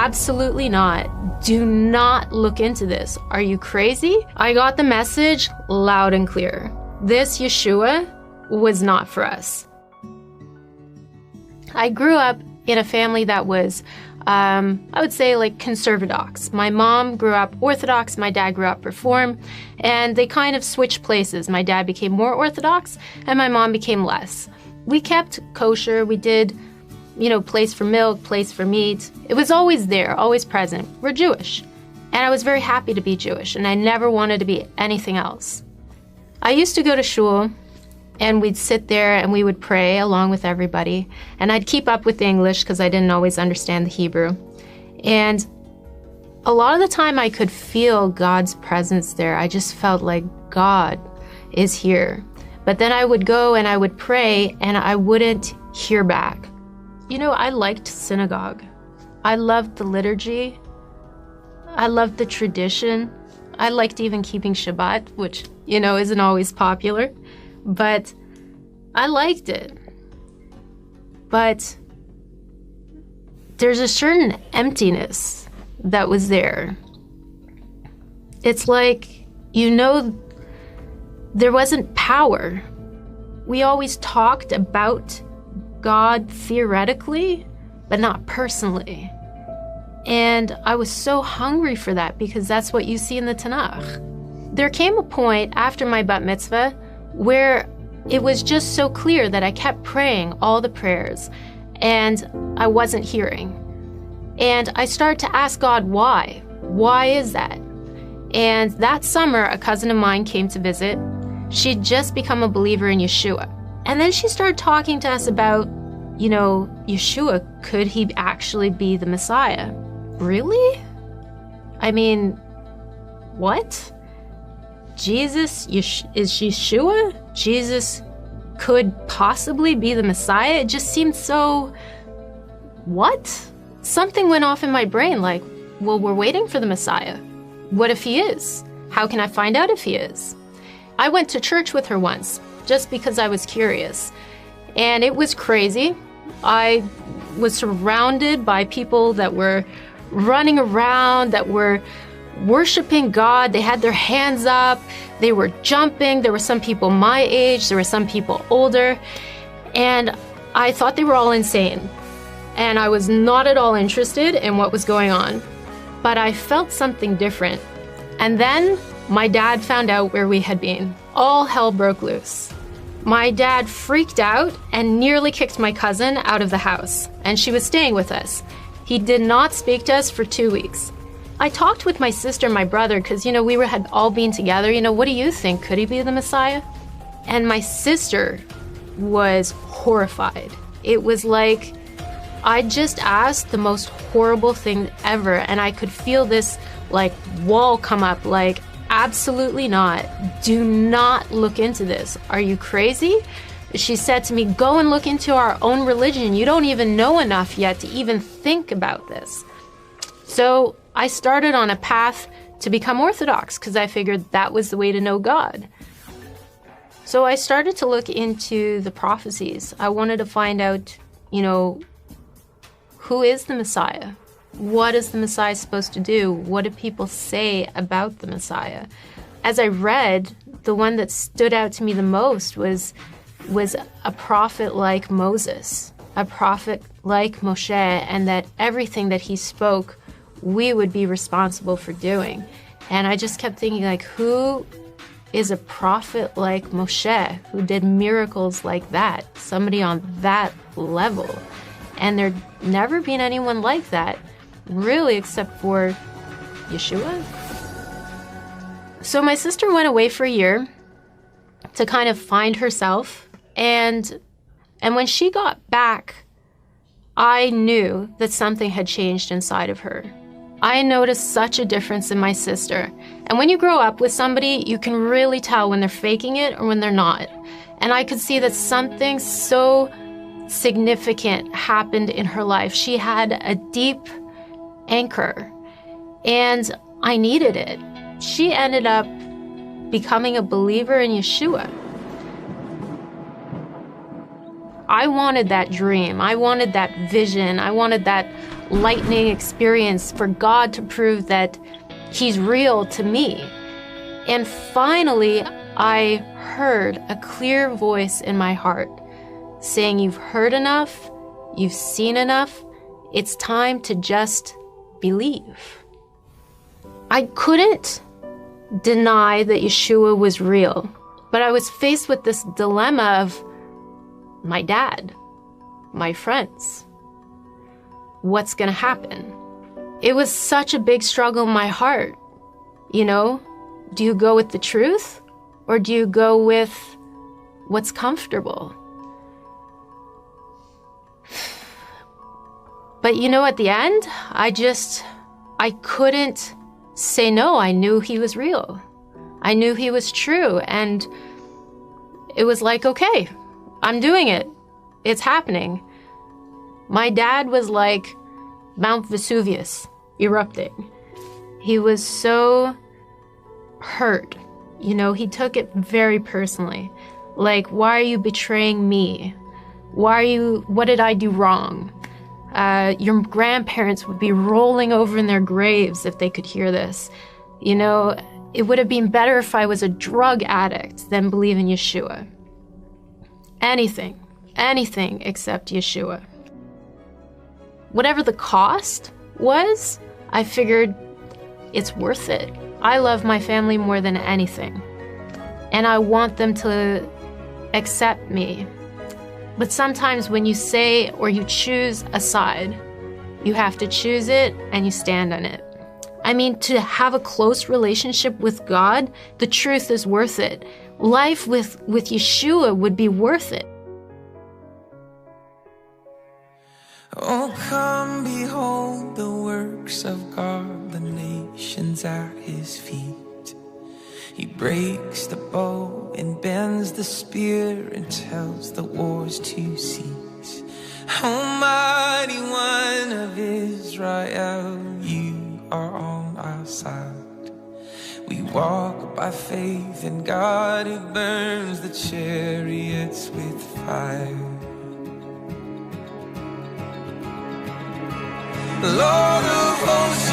absolutely not. Do not look into this. Are you crazy? I got the message loud and clear. This Yeshua was not for us. I grew up in a family that was, I would say, like conservadox. My mom grew up Orthodox, my dad grew up Reform, and they kind of switched places. My dad became more Orthodox, and my mom became less. We kept kosher. We did, place for milk, place for meat. It was always there, always present. We're Jewish. And I was very happy to be Jewish, and I never wanted to be anything else. I used to go to shul, and we'd sit there and we would pray along with everybody. And I'd keep up with the English because I didn't always understand the Hebrew. And a lot of the time I could feel God's presence there. I just felt like God is here. But then I would go and I would pray and I wouldn't hear back. I liked synagogue. I loved the liturgy. I loved the tradition. I liked even keeping Shabbat, which, isn't always popular. But I liked it. But there's a certain emptiness that was there. It's like, there wasn't power. We always talked about God theoretically, but not personally. And I was so hungry for that because that's what you see in the Tanakh. There came a point after my bat mitzvah where it was just so clear that I kept praying all the prayers and I wasn't hearing. And I started to ask God, why? Why is that? And that summer, a cousin of mine came to visit. She'd just become a believer in Yeshua. And then she started talking to us about, Yeshua, could he actually be the Messiah? Really? I mean, what? Jesus is Yeshua? Jesus could possibly be the Messiah? It just seemed so... What? Something went off in my brain like, well, we're waiting for the Messiah. What if he is? How can I find out if he is? I went to church with her once, just because I was curious. And it was crazy. I was surrounded by people that were running around, that were worshiping God. They had their hands up. They were jumping. There were some people my age. There were some people older. And I thought they were all insane. And I was not at all interested in what was going on. But I felt something different. And then my dad found out where we had been. All hell broke loose. My dad freaked out and nearly kicked my cousin out of the house. And she was staying with us. He did not speak to us for 2 weeks. I talked with my sister and my brother because, had all been together. What do you think? Could he be the Messiah? And my sister was horrified. It was like I just asked the most horrible thing ever, and I could feel this, wall come up, absolutely not. Do not look into this. Are you crazy? She said to me, go and look into our own religion. You don't even know enough yet to even think about this. So I started on a path to become Orthodox because I figured that was the way to know God. So I started to look into the prophecies. I wanted to find out, who is the Messiah? What is the Messiah supposed to do? What do people say about the Messiah? As I read, the one that stood out to me the most was a prophet like Moses, a prophet like Moshe, and that everything that he spoke, we would be responsible for doing. And I just kept thinking, who is a prophet like Moshe, who did miracles like that? Somebody on that level. And there'd never been anyone like that, really, except for Yeshua. So my sister went away for a year to kind of find herself. And when she got back, I knew that something had changed inside of her. I noticed such a difference in my sister. And when you grow up with somebody, you can really tell when they're faking it or when they're not. And I could see that something so significant happened in her life. She had a deep anchor, and I needed it. She ended up becoming a believer in Yeshua. I wanted that dream. I wanted that vision. I wanted that lightning experience for God to prove that he's real to me. And finally, I heard a clear voice in my heart saying, you've heard enough, you've seen enough, it's time to just believe. I couldn't deny that Yeshua was real, but I was faced with this dilemma of my dad, my friends. What's gonna happen? It was such a big struggle in my heart. You know, do you go with the truth or do you go with what's comfortable? But you know, at the end, I couldn't say no. I knew he was real. I knew he was true. And it was like, okay, I'm doing it. It's happening. My dad was like Mount Vesuvius erupting. He was so hurt. You know, he took it very personally. Like, why are you betraying me? What did I do wrong? Your grandparents would be rolling over in their graves if they could hear this. You know, it would have been better if I was a drug addict than believe in Yeshua. Anything except Yeshua. Whatever the cost was, I figured it's worth it. I love my family more than anything, and I want them to accept me. But sometimes when you say or you choose a side, you have to choose it and you stand on it. I mean, to have a close relationship with God, the truth is worth it. Life with Yeshua would be worth it. Oh, come behold the works of God, the nations at his feet. He breaks the bow and bends the spear and tells the wars to cease. Almighty One of Israel, you are on our side. We walk by faith in God who burns the chariots with fire. Lord of hosts,